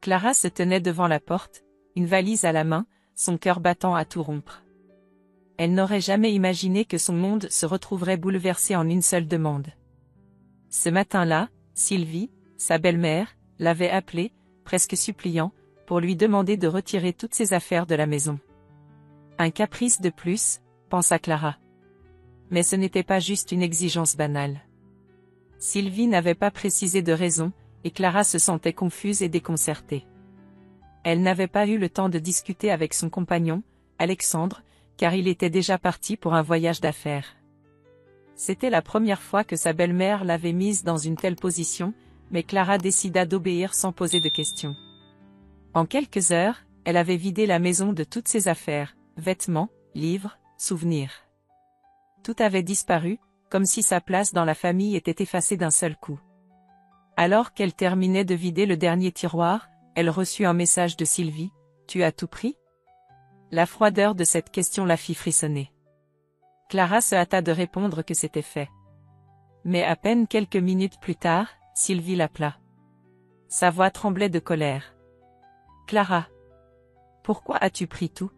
Clara se tenait devant la porte, une valise à la main, son cœur battant à tout rompre. Elle n'aurait jamais imaginé que son monde se retrouverait bouleversé en une seule demande. Ce matin-là, Sylvie, sa belle-mère, l'avait appelée, presque suppliant, pour lui demander de retirer toutes ses affaires de la maison. Un caprice de plus, pensa Clara. Mais ce n'était pas juste une exigence banale. Sylvie n'avait pas précisé de raison, et Clara se sentait confuse et déconcertée. Elle n'avait pas eu le temps de discuter avec son compagnon, Alexandre, car il était déjà parti pour un voyage d'affaires. C'était la première fois que sa belle-mère l'avait mise dans une telle position, mais Clara décida d'obéir sans poser de questions. En quelques heures, elle avait vidé la maison de toutes ses affaires, vêtements, livres, souvenirs. Tout avait disparu, comme si sa place dans la famille était effacée d'un seul coup. Alors qu'elle terminait de vider le dernier tiroir, elle reçut un message de Sylvie. « Tu as tout pris ?» La froideur de cette question la fit frissonner. Clara se hâta de répondre que c'était fait. Mais à peine quelques minutes plus tard, Sylvie l'appela. Sa voix tremblait de colère. « Clara, pourquoi as-tu pris tout?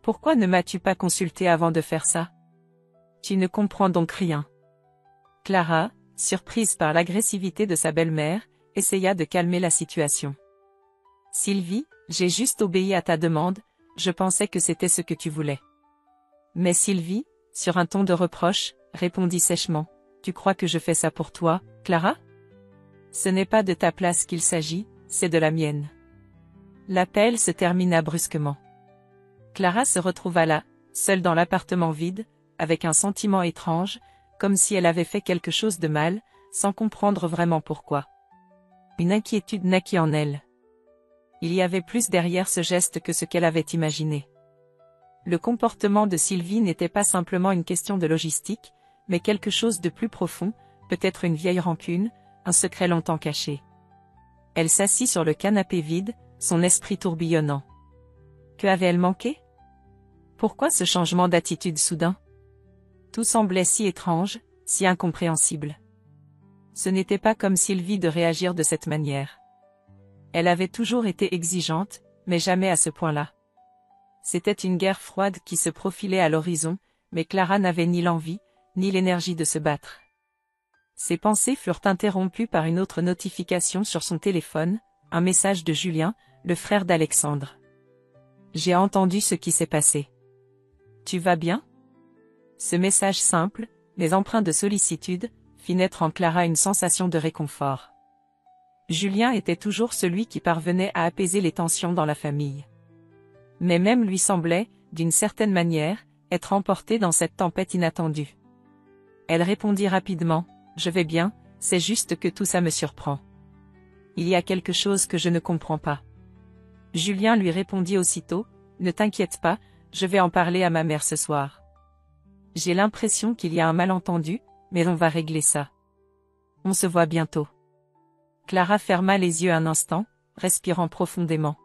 Pourquoi ne m'as-tu pas consulté avant de faire ça? Tu ne comprends donc rien. » Clara, surprise par l'agressivité de sa belle-mère, essaya de calmer la situation. « Sylvie, j'ai juste obéi à ta demande, je pensais que c'était ce que tu voulais. » Mais Sylvie, sur un ton de reproche, répondit sèchement. « Tu crois que je fais ça pour toi, Clara? Ce n'est pas de ta place qu'il s'agit, c'est de la mienne. » L'appel se termina brusquement. Clara se retrouva là, seule dans l'appartement vide, avec un sentiment étrange, comme si elle avait fait quelque chose de mal, sans comprendre vraiment pourquoi. Une inquiétude naquit en elle. Il y avait plus derrière ce geste que ce qu'elle avait imaginé. Le comportement de Sylvie n'était pas simplement une question de logistique, mais quelque chose de plus profond, peut-être une vieille rancune, un secret longtemps caché. Elle s'assit sur le canapé vide, son esprit tourbillonnant. Que avait-elle manqué? Pourquoi ce changement d'attitude soudain? Tout semblait si étrange, si incompréhensible. Ce n'était pas comme Sylvie de réagir de cette manière. Elle avait toujours été exigeante, mais jamais à ce point-là. C'était une guerre froide qui se profilait à l'horizon, mais Clara n'avait ni l'envie, ni l'énergie de se battre. Ses pensées furent interrompues par une autre notification sur son téléphone, un message de Julien, le frère d'Alexandre. « J'ai entendu ce qui s'est passé. Tu vas bien ?» Ce message simple, mais empreint de sollicitude, fit naître en Clara une sensation de réconfort. Julien était toujours celui qui parvenait à apaiser les tensions dans la famille. Mais même lui semblait, d'une certaine manière, être emporté dans cette tempête inattendue. Elle répondit rapidement, « Je vais bien, c'est juste que tout ça me surprend. Il y a quelque chose que je ne comprends pas. » Julien lui répondit aussitôt, « Ne t'inquiète pas, je vais en parler à ma mère ce soir. J'ai l'impression qu'il y a un malentendu, mais on va régler ça. On se voit bientôt. » Clara ferma les yeux un instant, respirant profondément.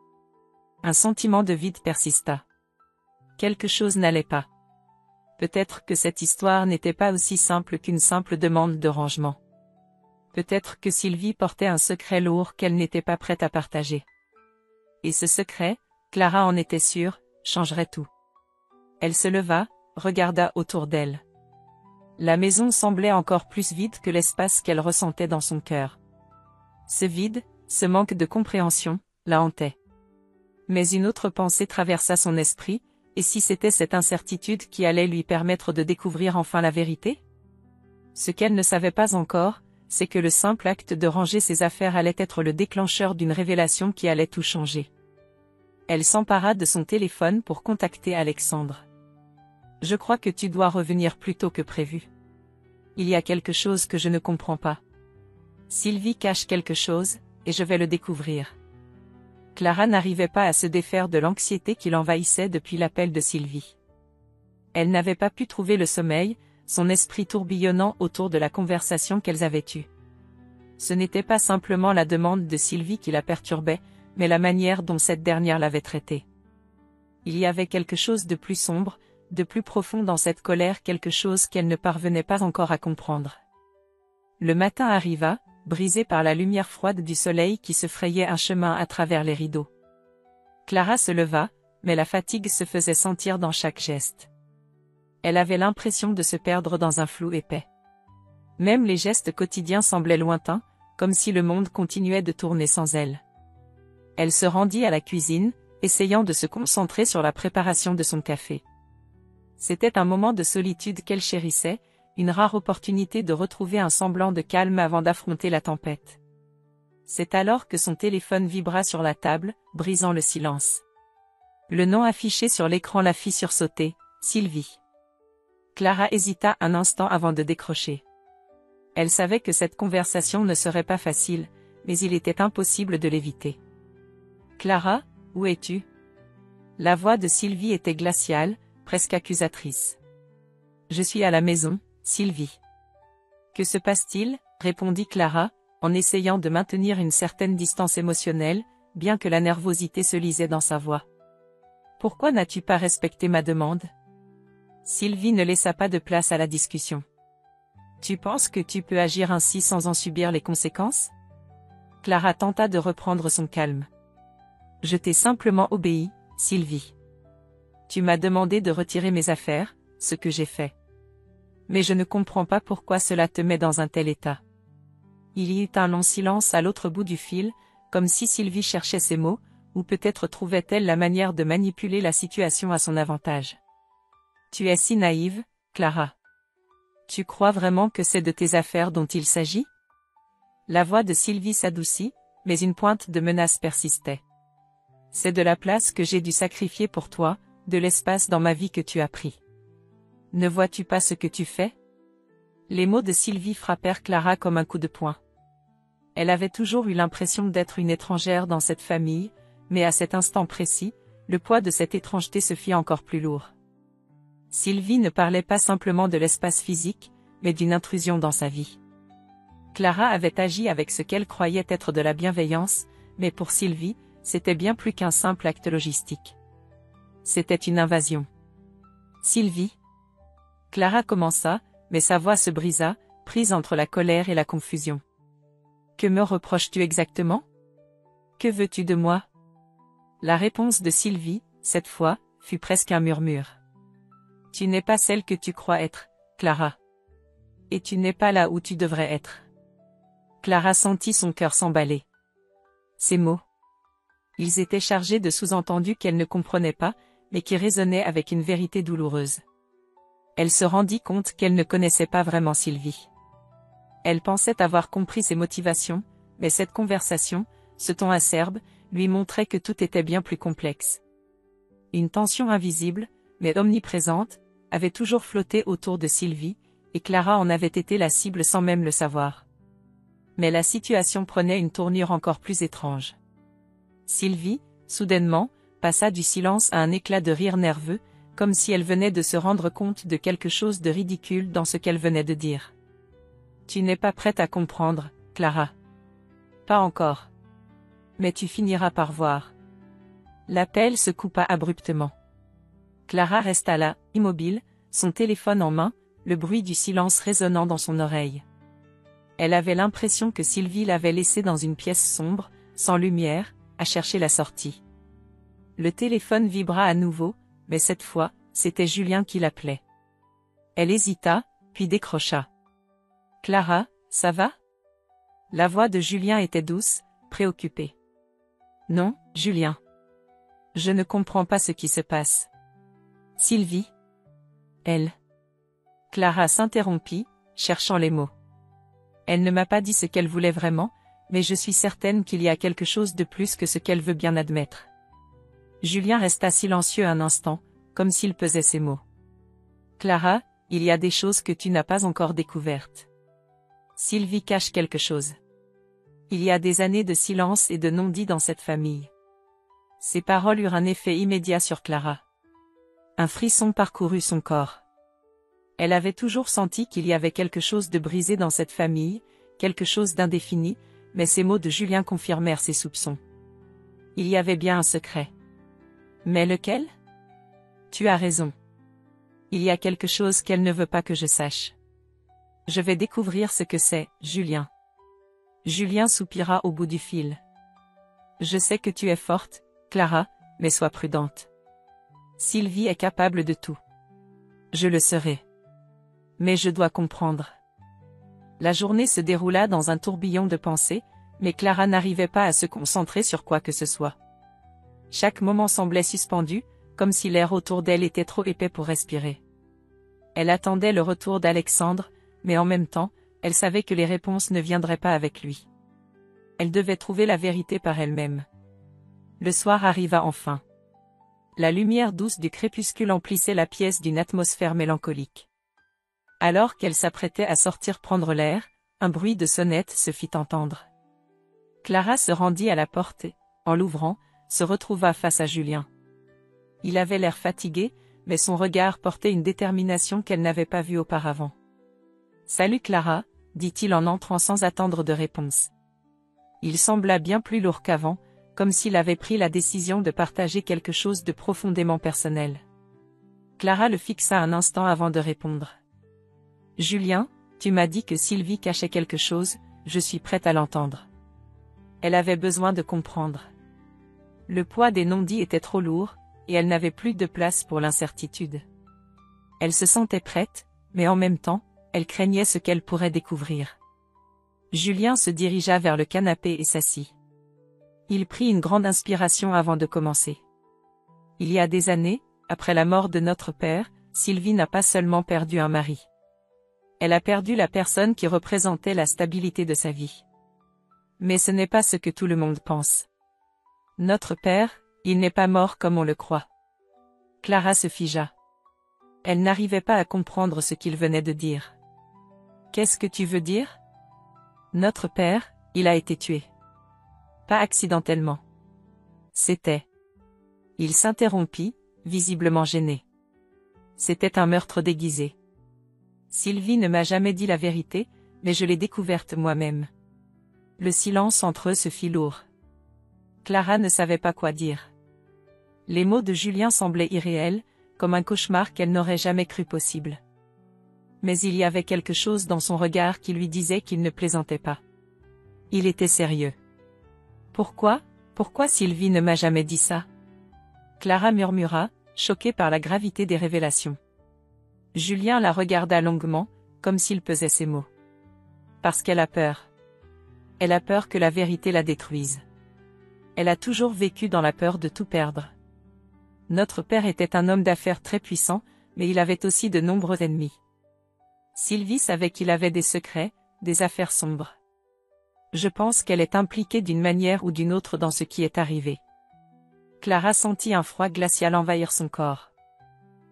Un sentiment de vide persista. Quelque chose n'allait pas. Peut-être que cette histoire n'était pas aussi simple qu'une simple demande de rangement. Peut-être que Sylvie portait un secret lourd qu'elle n'était pas prête à partager. Et ce secret, Clara en était sûre, changerait tout. Elle se leva, regarda autour d'elle. La maison semblait encore plus vide que l'espace qu'elle ressentait dans son cœur. Ce vide, ce manque de compréhension, la hantait. Mais une autre pensée traversa son esprit, et si c'était cette incertitude qui allait lui permettre de découvrir enfin la vérité? Ce qu'elle ne savait pas encore, c'est que le simple acte de ranger ses affaires allait être le déclencheur d'une révélation qui allait tout changer. Elle s'empara de son téléphone pour contacter Alexandre. « Je crois que tu dois revenir plus tôt que prévu. Il y a quelque chose que je ne comprends pas. Sylvie cache quelque chose, et je vais le découvrir. » Clara n'arrivait pas à se défaire de l'anxiété qui l'envahissait depuis l'appel de Sylvie. Elle n'avait pas pu trouver le sommeil, son esprit tourbillonnant autour de la conversation qu'elles avaient eue. Ce n'était pas simplement la demande de Sylvie qui la perturbait, mais la manière dont cette dernière l'avait traitée. Il y avait quelque chose de plus sombre, de plus profond dans cette colère, quelque chose qu'elle ne parvenait pas encore à comprendre. Le matin arriva, brisée par la lumière froide du soleil qui se frayait un chemin à travers les rideaux. Clara se leva, mais la fatigue se faisait sentir dans chaque geste. Elle avait l'impression de se perdre dans un flou épais. Même les gestes quotidiens semblaient lointains, comme si le monde continuait de tourner sans elle. Elle se rendit à la cuisine, essayant de se concentrer sur la préparation de son café. C'était un moment de solitude qu'elle chérissait, une rare opportunité de retrouver un semblant de calme avant d'affronter la tempête. C'est alors que son téléphone vibra sur la table, brisant le silence. Le nom affiché sur l'écran la fit sursauter, Sylvie. Clara hésita un instant avant de décrocher. Elle savait que cette conversation ne serait pas facile, mais il était impossible de l'éviter. « Clara, où es-tu » La voix de Sylvie était glaciale, presque accusatrice. « Je suis à la maison, Sylvie. »« Que se passe-t-il » répondit Clara, en essayant de maintenir une certaine distance émotionnelle, bien que la nervosité se lisait dans sa voix. « Pourquoi n'as-tu pas respecté ma demande » Sylvie ne laissa pas de place à la discussion. « Tu penses que tu peux agir ainsi sans en subir les conséquences » Clara tenta de reprendre son calme. « Je t'ai simplement obéi, Sylvie. Tu m'as demandé de retirer mes affaires, ce que j'ai fait. Mais je ne comprends pas pourquoi cela te met dans un tel état. » Il y eut un long silence à l'autre bout du fil, comme si Sylvie cherchait ses mots, ou peut-être trouvait-elle la manière de manipuler la situation à son avantage. « Tu es si naïve, Clara. Tu crois vraiment que c'est de tes affaires dont il s'agit » La voix de Sylvie s'adoucit, mais une pointe de menace persistait. « C'est de la place que j'ai dû sacrifier pour toi, de l'espace dans ma vie que tu as pris. Ne vois-tu pas ce que tu fais » Les mots de Sylvie frappèrent Clara comme un coup de poing. Elle avait toujours eu l'impression d'être une étrangère dans cette famille, mais à cet instant précis, le poids de cette étrangeté se fit encore plus lourd. Sylvie ne parlait pas simplement de l'espace physique, mais d'une intrusion dans sa vie. Clara avait agi avec ce qu'elle croyait être de la bienveillance, mais pour Sylvie, c'était bien plus qu'un simple acte logistique. C'était une invasion. « Sylvie » Clara commença, mais sa voix se brisa, prise entre la colère et la confusion. « Que me reproches-tu exactement ? Que veux-tu de moi ?» La réponse de Sylvie, cette fois, fut presque un murmure. « Tu n'es pas celle que tu crois être, Clara. Et tu n'es pas là où tu devrais être. » Clara sentit son cœur s'emballer. Ces mots. Ils étaient chargés de sous-entendus qu'elle ne comprenait pas, mais qui résonnaient avec une vérité douloureuse. Elle se rendit compte qu'elle ne connaissait pas vraiment Sylvie. Elle pensait avoir compris ses motivations, mais cette conversation, ce ton acerbe, lui montrait que tout était bien plus complexe. Une tension invisible, mais omniprésente, avait toujours flotté autour de Sylvie, et Clara en avait été la cible sans même le savoir. Mais la situation prenait une tournure encore plus étrange. Sylvie, soudainement, passa du silence à un éclat de rire nerveux, comme si elle venait de se rendre compte de quelque chose de ridicule dans ce qu'elle venait de dire. « Tu n'es pas prête à comprendre, Clara. Pas encore. Mais tu finiras par voir. » L'appel se coupa abruptement. Clara resta là, immobile, son téléphone en main, le bruit du silence résonnant dans son oreille. Elle avait l'impression que Sylvie l'avait laissée dans une pièce sombre, sans lumière, à chercher la sortie. Le téléphone vibra à nouveau, mais cette fois, c'était Julien qui l'appelait. Elle hésita, puis décrocha. « Clara, ça va ?» La voix de Julien était douce, préoccupée. « Non, Julien. Je ne comprends pas ce qui se passe. » « Sylvie ?» Elle. Clara s'interrompit, cherchant les mots. Elle ne m'a pas dit ce qu'elle voulait vraiment, mais je suis certaine qu'il y a quelque chose de plus que ce qu'elle veut bien admettre. Julien resta silencieux un instant, comme s'il pesait ses mots. « Clara, il y a des choses que tu n'as pas encore découvertes. Sylvie cache quelque chose. Il y a des années de silence et de non-dit dans cette famille. » Ces paroles eurent un effet immédiat sur Clara. Un frisson parcourut son corps. Elle avait toujours senti qu'il y avait quelque chose de brisé dans cette famille, quelque chose d'indéfini, mais ces mots de Julien confirmèrent ses soupçons. Il y avait bien un secret. Mais lequel ? Tu as raison. Il y a quelque chose qu'elle ne veut pas que je sache. Je vais découvrir ce que c'est, Julien. Julien soupira au bout du fil. Je sais que tu es forte, Clara, mais sois prudente. Sylvie est capable de tout. Je le serai. Mais je dois comprendre. La journée se déroula dans un tourbillon de pensées, mais Clara n'arrivait pas à se concentrer sur quoi que ce soit. Chaque moment semblait suspendu, comme si l'air autour d'elle était trop épais pour respirer. Elle attendait le retour d'Alexandre, mais en même temps, elle savait que les réponses ne viendraient pas avec lui. Elle devait trouver la vérité par elle-même. Le soir arriva enfin. La lumière douce du crépuscule emplissait la pièce d'une atmosphère mélancolique. Alors qu'elle s'apprêtait à sortir prendre l'air, un bruit de sonnette se fit entendre. Clara se rendit à la porte et, en l'ouvrant, se retrouva face à Julien. Il avait l'air fatigué, mais son regard portait une détermination qu'elle n'avait pas vue auparavant. « Salut Clara », dit-il en entrant sans attendre de réponse. Il sembla bien plus lourd qu'avant, comme s'il avait pris la décision de partager quelque chose de profondément personnel. Clara le fixa un instant avant de répondre. « Julien, tu m'as dit que Sylvie cachait quelque chose, je suis prête à l'entendre. » Elle avait besoin de comprendre. Le poids des non-dits était trop lourd, et elle n'avait plus de place pour l'incertitude. Elle se sentait prête, mais en même temps, elle craignait ce qu'elle pourrait découvrir. Julien se dirigea vers le canapé et s'assit. Il prit une grande inspiration avant de commencer. Il y a des années, après la mort de notre père, Sylvie n'a pas seulement perdu un mari. Elle a perdu la personne qui représentait la stabilité de sa vie. Mais ce n'est pas ce que tout le monde pense. Notre père, il n'est pas mort comme on le croit. Clara se figea. Elle n'arrivait pas à comprendre ce qu'il venait de dire. Qu'est-ce que tu veux dire? Notre père, il a été tué. Pas accidentellement. C'était. Il s'interrompit, visiblement gêné. C'était un meurtre déguisé. Sylvie ne m'a jamais dit la vérité, mais je l'ai découverte moi-même. Le silence entre eux se fit lourd. Clara ne savait pas quoi dire. Les mots de Julien semblaient irréels, comme un cauchemar qu'elle n'aurait jamais cru possible. Mais il y avait quelque chose dans son regard qui lui disait qu'il ne plaisantait pas. Il était sérieux. Pourquoi Sylvie ne m'a jamais dit ça? Clara murmura, choquée par la gravité des révélations. Julien la regarda longuement, comme s'il pesait ses mots. Parce qu'elle a peur. Elle a peur que la vérité la détruise. Elle a toujours vécu dans la peur de tout perdre. Notre père était un homme d'affaires très puissant, mais il avait aussi de nombreux ennemis. Sylvie savait qu'il avait des secrets, des affaires sombres. Je pense qu'elle est impliquée d'une manière ou d'une autre dans ce qui est arrivé. Clara sentit un froid glacial envahir son corps.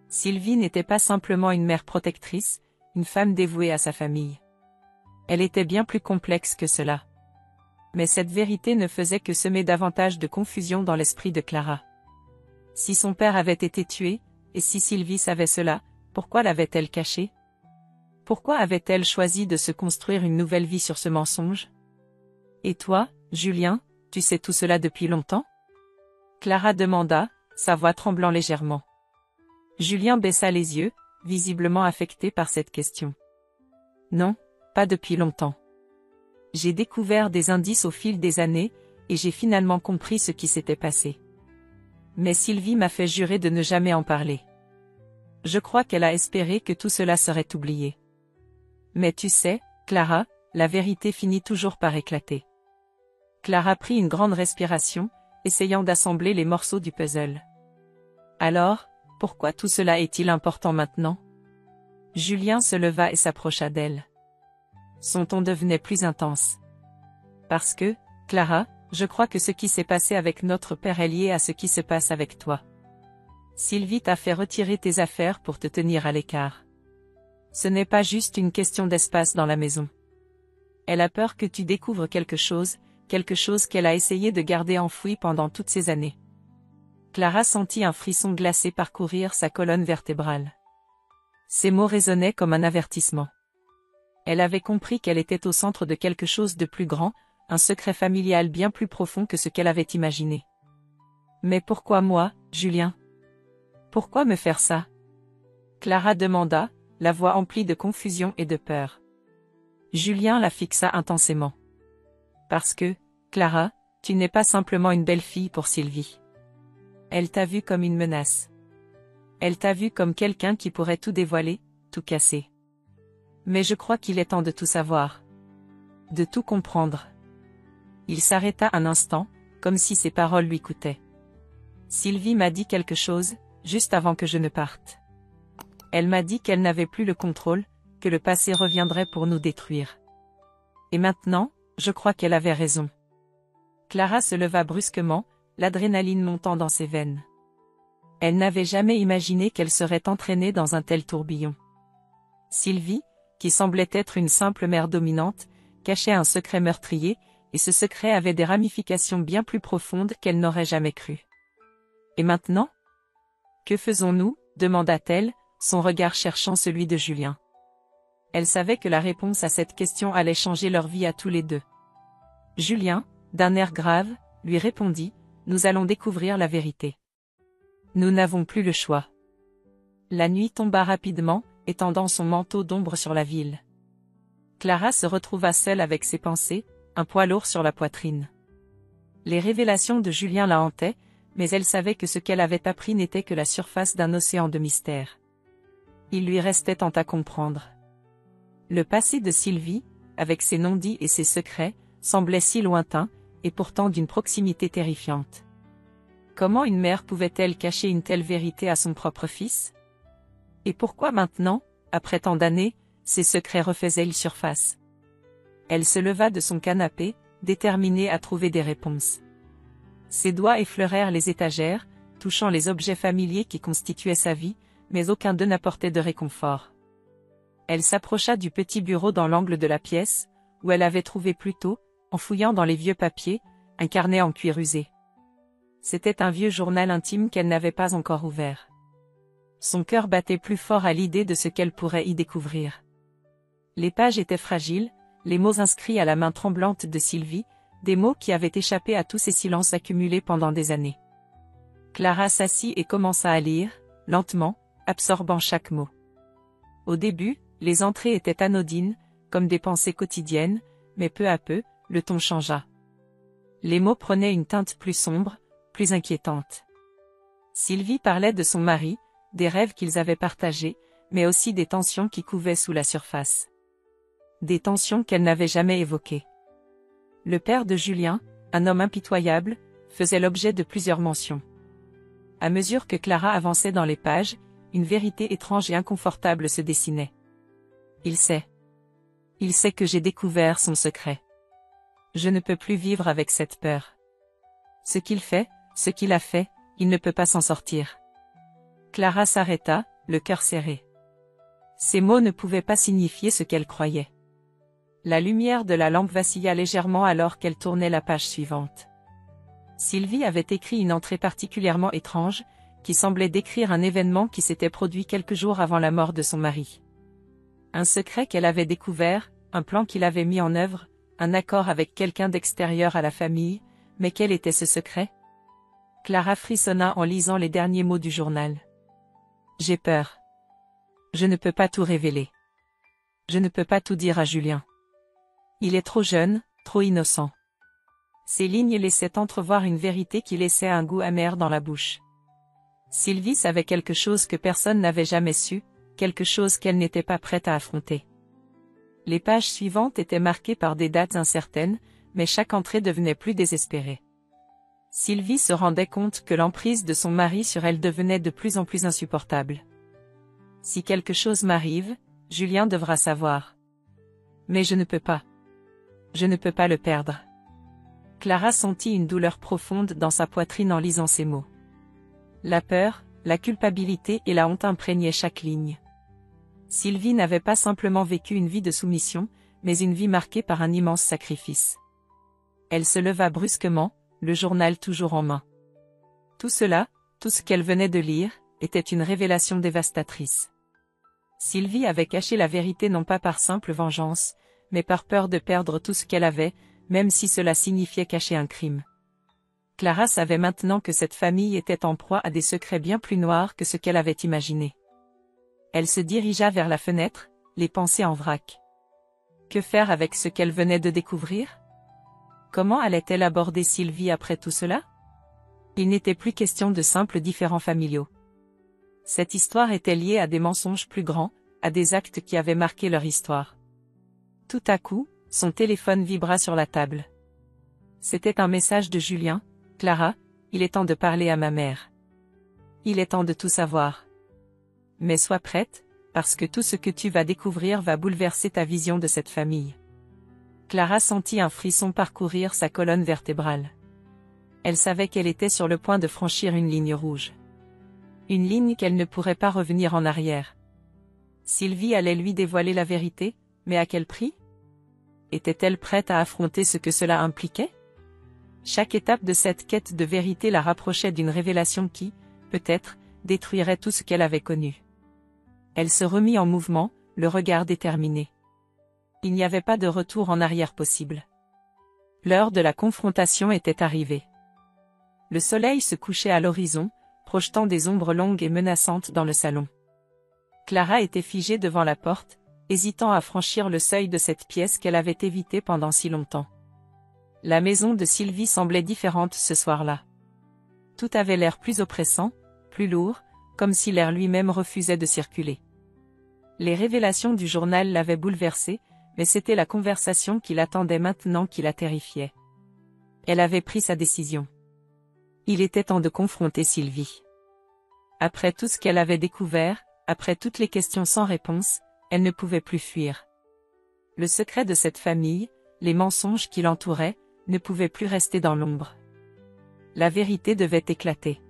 Sylvie n'était pas simplement une mère protectrice, une femme dévouée à sa famille. Elle était bien plus complexe que cela. Mais cette vérité ne faisait que semer davantage de confusion dans l'esprit de Clara. Si son père avait été tué, et si Sylvie savait cela, pourquoi l'avait-elle caché? Pourquoi avait-elle choisi de se construire une nouvelle vie sur ce mensonge? Et toi, Julien, tu sais tout cela depuis longtemps? Clara demanda, sa voix tremblant légèrement. Julien baissa les yeux, visiblement affecté par cette question. Non, pas depuis longtemps. J'ai découvert des indices au fil des années, et j'ai finalement compris ce qui s'était passé. Mais Sylvie m'a fait jurer de ne jamais en parler. Je crois qu'elle a espéré que tout cela serait oublié. Mais tu sais, Clara, la vérité finit toujours par éclater. Clara prit une grande respiration, essayant d'assembler les morceaux du puzzle. Alors, pourquoi tout cela est-il important maintenant? Julien se leva et s'approcha d'elle. Son ton devenait plus intense. Parce que, Clara, je crois que ce qui s'est passé avec notre père est lié à ce qui se passe avec toi. Sylvie t'a fait retirer tes affaires pour te tenir à l'écart. Ce n'est pas juste une question d'espace dans la maison. Elle a peur que tu découvres quelque chose qu'elle a essayé de garder enfoui pendant toutes ces années. Clara sentit un frisson glacé parcourir sa colonne vertébrale. Ces mots résonnaient comme un avertissement. Elle avait compris qu'elle était au centre de quelque chose de plus grand, un secret familial bien plus profond que ce qu'elle avait imaginé. Mais pourquoi moi, Julien? Pourquoi me faire ça? Clara demanda, la voix emplie de confusion et de peur. Julien la fixa intensément. Parce que, Clara, tu n'es pas simplement une belle fille pour Sylvie. Elle t'a vue comme une menace. Elle t'a vue comme quelqu'un qui pourrait tout dévoiler, tout casser. Mais je crois qu'il est temps de tout savoir. De tout comprendre. Il s'arrêta un instant, comme si ses paroles lui coûtaient. Sylvie m'a dit quelque chose, juste avant que je ne parte. Elle m'a dit qu'elle n'avait plus le contrôle, que le passé reviendrait pour nous détruire. Et maintenant, je crois qu'elle avait raison. Clara se leva brusquement, l'adrénaline montant dans ses veines. Elle n'avait jamais imaginé qu'elle serait entraînée dans un tel tourbillon. Sylvie, qui semblait être une simple mère dominante, cachait un secret meurtrier, et ce secret avait des ramifications bien plus profondes qu'elle n'aurait jamais cru. Et maintenant? Que faisons-nous? Demanda-t-elle, son regard cherchant celui de Julien. Elle savait que la réponse à cette question allait changer leur vie à tous les deux. Julien, d'un air grave, lui répondit, « Nous allons découvrir la vérité. Nous n'avons plus le choix. » La nuit tomba rapidement, étendant son manteau d'ombre sur la ville. Clara se retrouva seule avec ses pensées, un poids lourd sur la poitrine. Les révélations de Julien la hantaient, mais elle savait que ce qu'elle avait appris n'était que la surface d'un océan de mystère. Il lui restait tant à comprendre. Le passé de Sylvie, avec ses non-dits et ses secrets, semblait si lointain, et pourtant d'une proximité terrifiante. Comment une mère pouvait-elle cacher une telle vérité à son propre fils? Et pourquoi maintenant, après tant d'années, ces secrets refaisaient-ils surface? Elle se leva de son canapé, déterminée à trouver des réponses. Ses doigts effleurèrent les étagères, touchant les objets familiers qui constituaient sa vie, mais aucun d'eux n'apportait de réconfort. Elle s'approcha du petit bureau dans l'angle de la pièce, où elle avait trouvé plus tôt, en fouillant dans les vieux papiers, un carnet en cuir usé. C'était un vieux journal intime qu'elle n'avait pas encore ouvert. Son cœur battait plus fort à l'idée de ce qu'elle pourrait y découvrir. Les pages étaient fragiles, les mots inscrits à la main tremblante de Sylvie, des mots qui avaient échappé à tous ces silences accumulés pendant des années. Clara s'assit et commença à lire, lentement, absorbant chaque mot. Au début, les entrées étaient anodines, comme des pensées quotidiennes, mais peu à peu, le ton changea. Les mots prenaient une teinte plus sombre, plus inquiétante. Sylvie parlait de son mari, des rêves qu'ils avaient partagés, mais aussi des tensions qui couvaient sous la surface. Des tensions qu'elle n'avait jamais évoquées. Le père de Julien, un homme impitoyable, faisait l'objet de plusieurs mentions. À mesure que Clara avançait dans les pages, une vérité étrange et inconfortable se dessinait. Il sait. Il sait que j'ai découvert son secret. Je ne peux plus vivre avec cette peur. Ce qu'il fait, ce qu'il a fait, il ne peut pas s'en sortir. Clara s'arrêta, le cœur serré. Ces mots ne pouvaient pas signifier ce qu'elle croyait. La lumière de la lampe vacilla légèrement alors qu'elle tournait la page suivante. Sylvie avait écrit une entrée particulièrement étrange, qui semblait décrire un événement qui s'était produit quelques jours avant la mort de son mari. Un secret qu'elle avait découvert, un plan qu'il avait mis en œuvre, un accord avec quelqu'un d'extérieur à la famille, mais quel était ce secret? Clara frissonna en lisant les derniers mots du journal. J'ai peur. Je ne peux pas tout révéler. Je ne peux pas tout dire à Julien. Il est trop jeune, trop innocent. Ces lignes laissaient entrevoir une vérité qui laissait un goût amer dans la bouche. Sylvie savait quelque chose que personne n'avait jamais su, quelque chose qu'elle n'était pas prête à affronter. Les pages suivantes étaient marquées par des dates incertaines, mais chaque entrée devenait plus désespérée. Sylvie se rendait compte que l'emprise de son mari sur elle devenait de plus en plus insupportable. Si quelque chose m'arrive, Julien devra savoir. Mais je ne peux pas. Je ne peux pas le perdre. Clara sentit une douleur profonde dans sa poitrine en lisant ces mots. La peur, la culpabilité et la honte imprégnaient chaque ligne. Sylvie n'avait pas simplement vécu une vie de soumission, mais une vie marquée par un immense sacrifice. Elle se leva brusquement, le journal toujours en main. Tout cela, tout ce qu'elle venait de lire, était une révélation dévastatrice. Sylvie avait caché la vérité non pas par simple vengeance, mais par peur de perdre tout ce qu'elle avait, même si cela signifiait cacher un crime. Clara savait maintenant que cette famille était en proie à des secrets bien plus noirs que ce qu'elle avait imaginé. Elle se dirigea vers la fenêtre, les pensées en vrac. Que faire avec ce qu'elle venait de découvrir? Comment allait-elle aborder Sylvie après tout cela? Il n'était plus question de simples différends familiaux. Cette histoire était liée à des mensonges plus grands, à des actes qui avaient marqué leur histoire. Tout à coup, son téléphone vibra sur la table. C'était un message de Julien. « Clara, il est temps de parler à ma mère. Il est temps de tout savoir. Mais sois prête, parce que tout ce que tu vas découvrir va bouleverser ta vision de cette famille. » Clara sentit un frisson parcourir sa colonne vertébrale. Elle savait qu'elle était sur le point de franchir une ligne rouge. Une ligne qu'elle ne pourrait pas revenir en arrière. Sylvie allait lui dévoiler la vérité, mais à quel prix? Était-elle prête à affronter ce que cela impliquait? Chaque étape de cette quête de vérité la rapprochait d'une révélation qui, peut-être, détruirait tout ce qu'elle avait connu. Elle se remit en mouvement, le regard déterminé. Il n'y avait pas de retour en arrière possible. L'heure de la confrontation était arrivée. Le soleil se couchait à l'horizon, projetant des ombres longues et menaçantes dans le salon. Clara était figée devant la porte, hésitant à franchir le seuil de cette pièce qu'elle avait évitée pendant si longtemps. La maison de Sylvie semblait différente ce soir-là. Tout avait l'air plus oppressant, plus lourd, comme si l'air lui-même refusait de circuler. Les révélations du journal l'avaient bouleversée, mais c'était la conversation qui l'attendait maintenant qui la terrifiait. Elle avait pris sa décision. Il était temps de confronter Sylvie. Après tout ce qu'elle avait découvert, après toutes les questions sans réponse, elle ne pouvait plus fuir. Le secret de cette famille, les mensonges qui l'entouraient, ne pouvaient plus rester dans l'ombre. La vérité devait éclater.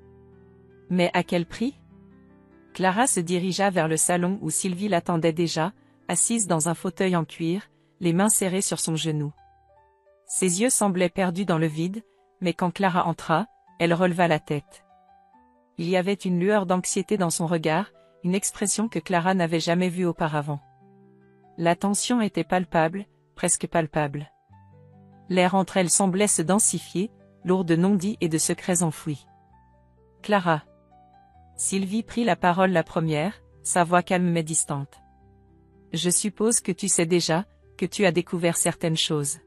Mais à quel prix? Clara se dirigea vers le salon où Sylvie l'attendait déjà, assise dans un fauteuil en cuir, les mains serrées sur son genou. Ses yeux semblaient perdus dans le vide, mais quand Clara entra, elle releva la tête. Il y avait une lueur d'anxiété dans son regard, une expression que Clara n'avait jamais vue auparavant. La tension était palpable, presque palpable. L'air entre elles semblait se densifier, lourd de non-dits et de secrets enfouis. « Clara !» Sylvie prit la parole la première, sa voix calme mais distante. « Je suppose que tu sais déjà, que tu as découvert certaines choses. »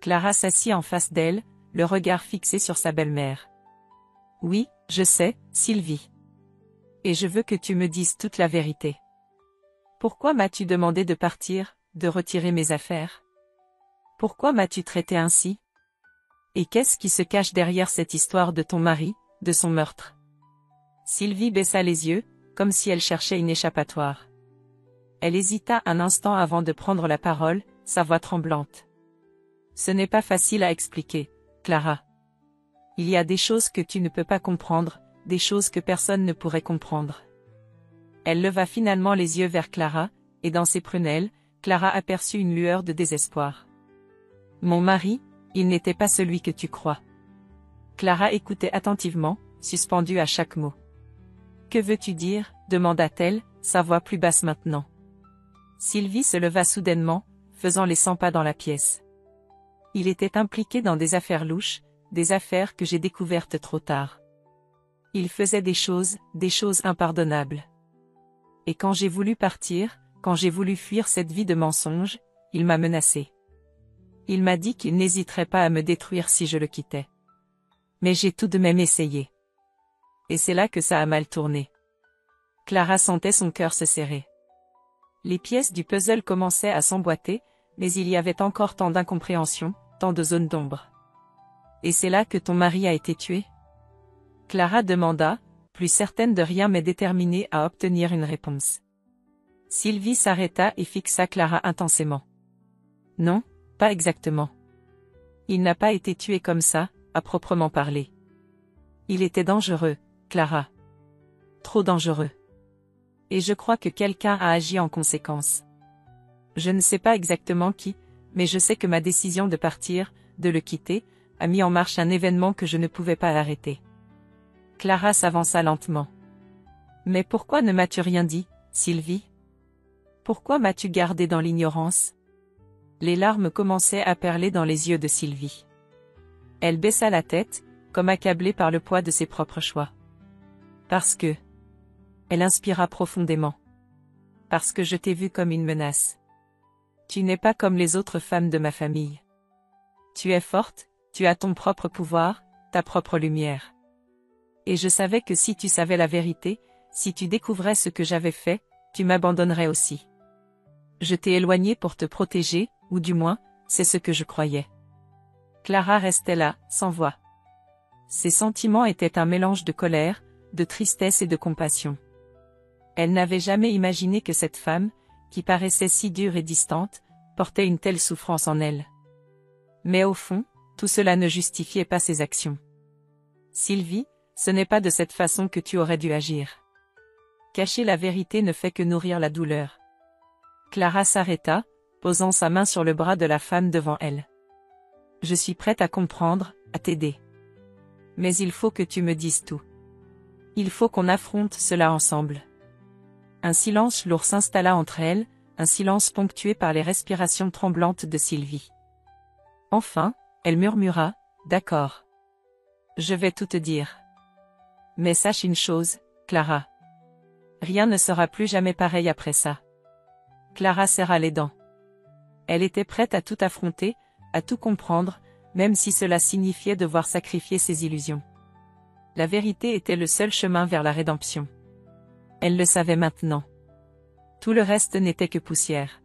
Clara s'assit en face d'elle, le regard fixé sur sa belle-mère. « Oui, je sais, Sylvie. Et je veux que tu me dises toute la vérité. Pourquoi m'as-tu demandé de partir, de retirer mes affaires? Pourquoi m'as-tu traité ainsi? Et qu'est-ce qui se cache derrière cette histoire de ton mari, de son meurtre? » Sylvie baissa les yeux, comme si elle cherchait une échappatoire. Elle hésita un instant avant de prendre la parole, sa voix tremblante. « Ce n'est pas facile à expliquer, Clara. Il y a des choses que tu ne peux pas comprendre, des choses que personne ne pourrait comprendre. » Elle leva finalement les yeux vers Clara, et dans ses prunelles, Clara aperçut une lueur de désespoir. « Mon mari, il n'était pas celui que tu crois. » Clara écoutait attentivement, suspendue à chaque mot. « Que veux-tu dire ?» demanda-t-elle, sa voix plus basse maintenant. Sylvie se leva soudainement, faisant les 100 pas dans la pièce. « Il était impliqué dans des affaires louches, des affaires que j'ai découvertes trop tard. Il faisait des choses impardonnables. Et quand j'ai voulu partir, quand j'ai voulu fuir cette vie de mensonges, il m'a menacée. Il m'a dit qu'il n'hésiterait pas à me détruire si je le quittais. Mais j'ai tout de même essayé. Et c'est là que ça a mal tourné. » Clara sentait son cœur se serrer. Les pièces du puzzle commençaient à s'emboîter, mais il y avait encore tant d'incompréhension, tant de zones d'ombre. « Et c'est là que ton mari a été tué? » Clara demanda, plus certaine de rien mais déterminée à obtenir une réponse. Sylvie s'arrêta et fixa Clara intensément. « Non, pas exactement. Il n'a pas été tué comme ça, à proprement parler. Il était dangereux, Clara. Trop dangereux. Et je crois que quelqu'un a agi en conséquence. Je ne sais pas exactement qui, mais je sais que ma décision de partir, de le quitter, a mis en marche un événement que je ne pouvais pas arrêter. » Clara s'avança lentement. « Mais pourquoi ne m'as-tu rien dit, Sylvie? Pourquoi m'as-tu gardé dans l'ignorance? » Les larmes commençaient à perler dans les yeux de Sylvie. Elle baissa la tête, comme accablée par le poids de ses propres choix. « Parce que... » Elle inspira profondément. « Parce que je t'ai vue comme une menace. Tu n'es pas comme les autres femmes de ma famille. Tu es forte, tu as ton propre pouvoir, ta propre lumière. Et je savais que si tu savais la vérité, si tu découvrais ce que j'avais fait, tu m'abandonnerais aussi. Je t'ai éloigné pour te protéger, ou du moins, c'est ce que je croyais. Clara restait là, sans voix. Ses sentiments étaient un mélange de colère, de tristesse et de compassion. Elle n'avait jamais imaginé que cette femme, qui paraissait si dure et distante, portait une telle souffrance en elle. Mais au fond, tout cela ne justifiait pas ses actions. Sylvie, ce n'est pas de cette façon que tu aurais dû agir. Cacher la vérité ne fait que nourrir la douleur. Clara s'arrêta, posant sa main sur le bras de la femme devant elle. Je suis prête à comprendre, à t'aider. Mais il faut que tu me dises tout. Il faut qu'on affronte cela ensemble. Un silence lourd s'installa entre elles, un silence ponctué par les respirations tremblantes de Sylvie. Enfin, elle murmura, « D'accord. Je vais tout te dire. Mais sache une chose, Clara. Rien ne sera plus jamais pareil après ça. » Clara serra les dents. Elle était prête à tout affronter, à tout comprendre, même si cela signifiait devoir sacrifier ses illusions. La vérité était le seul chemin vers la rédemption. Elle le savait maintenant. Tout le reste n'était que poussière.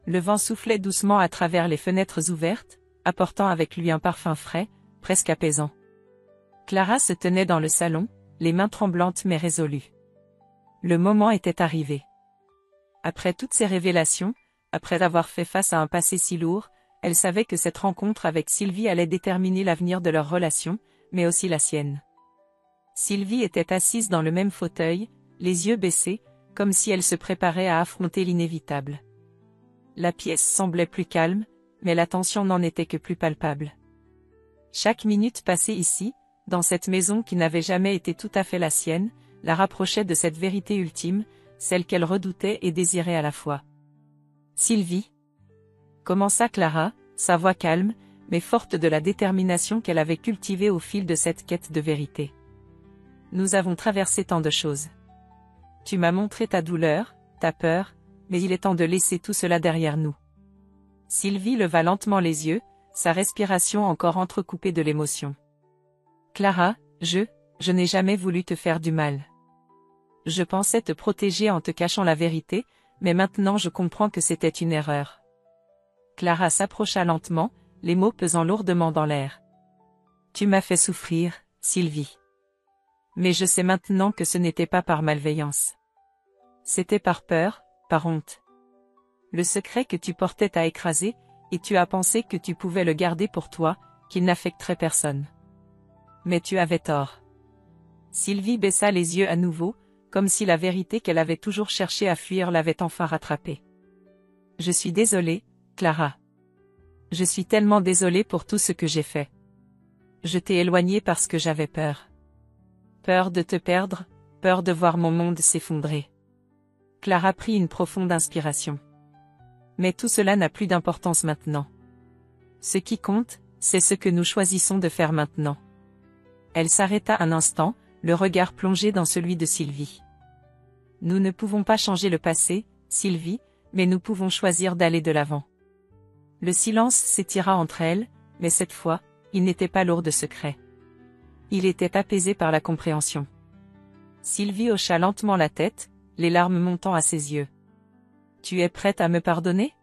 Le vent soufflait doucement à travers les fenêtres ouvertes, apportant avec lui un parfum frais, presque apaisant. Clara se tenait dans le salon, les mains tremblantes mais résolues. Le moment était arrivé. Après toutes ces révélations, après avoir fait face à un passé si lourd, elle savait que cette rencontre avec Sylvie allait déterminer l'avenir de leur relation, mais aussi la sienne. Sylvie était assise dans le même fauteuil, les yeux baissés, comme si elle se préparait à affronter l'inévitable. La pièce semblait plus calme, mais la tension n'en était que plus palpable. Chaque minute passée ici, dans cette maison qui n'avait jamais été tout à fait la sienne, la rapprochait de cette vérité ultime, celle qu'elle redoutait et désirait à la fois. « Sylvie » commença Clara, sa voix calme, mais forte de la détermination qu'elle avait cultivée au fil de cette quête de vérité. « Nous avons traversé tant de choses. Tu m'as montré ta douleur, ta peur, mais il est temps de laisser tout cela derrière nous. » Sylvie leva lentement les yeux, sa respiration encore entrecoupée de l'émotion. « Clara, je n'ai jamais voulu te faire du mal. Je pensais te protéger en te cachant la vérité, mais maintenant je comprends que c'était une erreur. » Clara s'approcha lentement, les mots pesant lourdement dans l'air. « Tu m'as fait souffrir, Sylvie. Mais je sais maintenant que ce n'était pas par malveillance. C'était par peur, par honte. Le secret que tu portais t'a écrasé, et tu as pensé que tu pouvais le garder pour toi, qu'il n'affecterait personne. Mais tu avais tort. » Sylvie baissa les yeux à nouveau, comme si la vérité qu'elle avait toujours cherché à fuir l'avait enfin rattrapée. « Je suis désolée, Clara. Je suis tellement désolée pour tout ce que j'ai fait. Je t'ai éloignée parce que j'avais peur. Peur de te perdre, peur de voir mon monde s'effondrer. » Clara prit une profonde inspiration. « Mais tout cela n'a plus d'importance maintenant. Ce qui compte, c'est ce que nous choisissons de faire maintenant. » Elle s'arrêta un instant, le regard plongé dans celui de Sylvie. « Nous ne pouvons pas changer le passé, Sylvie, mais nous pouvons choisir d'aller de l'avant. » Le silence s'étira entre elles, mais cette fois, il n'était pas lourd de secret. Il était apaisé par la compréhension. Sylvie hocha lentement la tête, les larmes montant à ses yeux. « Tu es prête à me pardonner?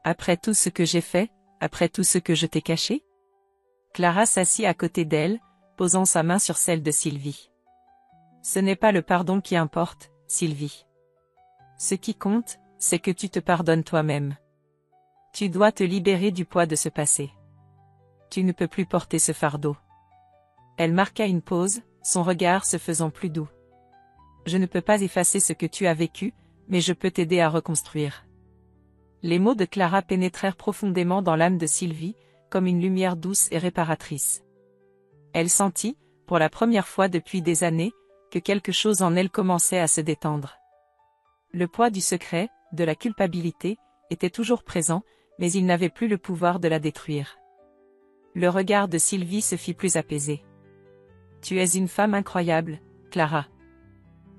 Après tout ce que j'ai fait, après tout ce que je t'ai caché ?» Clara s'assit à côté d'elle, posant sa main sur celle de Sylvie. « Ce n'est pas le pardon qui importe, Sylvie. Ce qui compte, c'est que tu te pardonnes toi-même. Tu dois te libérer du poids de ce passé. Tu ne peux plus porter ce fardeau. » Elle marqua une pause, son regard se faisant plus doux. « Je ne peux pas effacer ce que tu as vécu, mais je peux t'aider à reconstruire. » Les mots de Clara pénétrèrent profondément dans l'âme de Sylvie, comme une lumière douce et réparatrice. Elle sentit, pour la première fois depuis des années, que quelque chose en elle commençait à se détendre. Le poids du secret, de la culpabilité, était toujours présent, mais il n'avait plus le pouvoir de la détruire. Le regard de Sylvie se fit plus apaisé. « Tu es une femme incroyable, Clara.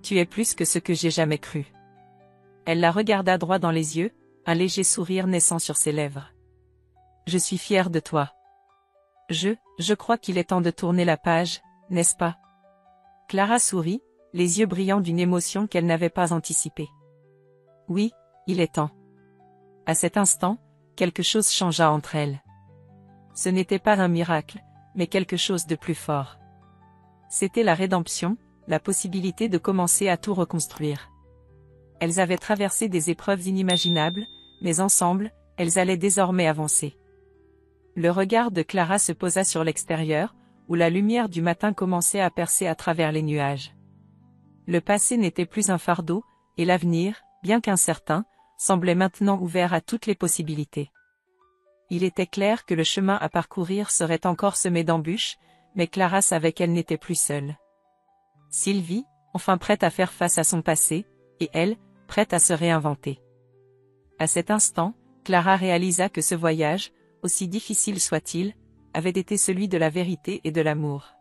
Tu es plus que ce que j'ai jamais cru. » Elle la regarda droit dans les yeux, un léger sourire naissant sur ses lèvres. Je suis fière de toi. Je crois qu'il est temps de tourner la page, n'est-ce pas? Clara sourit, les yeux brillants d'une émotion qu'elle n'avait pas anticipée. Oui, il est temps. À cet instant, quelque chose changea entre elles. Ce n'était pas un miracle, mais quelque chose de plus fort. C'était la rédemption, la possibilité de commencer à tout reconstruire. Elles avaient traversé des épreuves inimaginables, mais ensemble, elles allaient désormais avancer. Le regard de Clara se posa sur l'extérieur, où la lumière du matin commençait à percer à travers les nuages. Le passé n'était plus un fardeau, et l'avenir, bien qu'incertain, semblait maintenant ouvert à toutes les possibilités. Il était clair que le chemin à parcourir serait encore semé d'embûches, mais Clara savait qu'elle n'était plus seule. Sylvie, enfin prête à faire face à son passé, et elle, prête à se réinventer. À cet instant, Clara réalisa que ce voyage, aussi difficile soit-il, avait été celui de la vérité et de l'amour.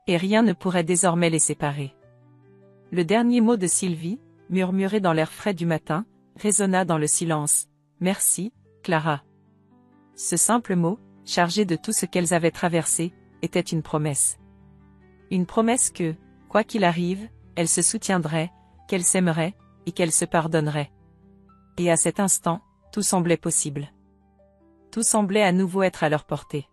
Et rien ne pourrait désormais les séparer. Le dernier mot de Sylvie, murmuré dans l'air frais du matin, résonna dans le silence. « Merci, Clara ». Ce simple mot, chargé de tout ce qu'elles avaient traversé, était une promesse. Une promesse que, quoi qu'il arrive, elles se soutiendraient, qu'elles s'aimeraient, et qu'elles se pardonneraient. Et à cet instant, tout semblait possible. Tout semblait à nouveau être à leur portée.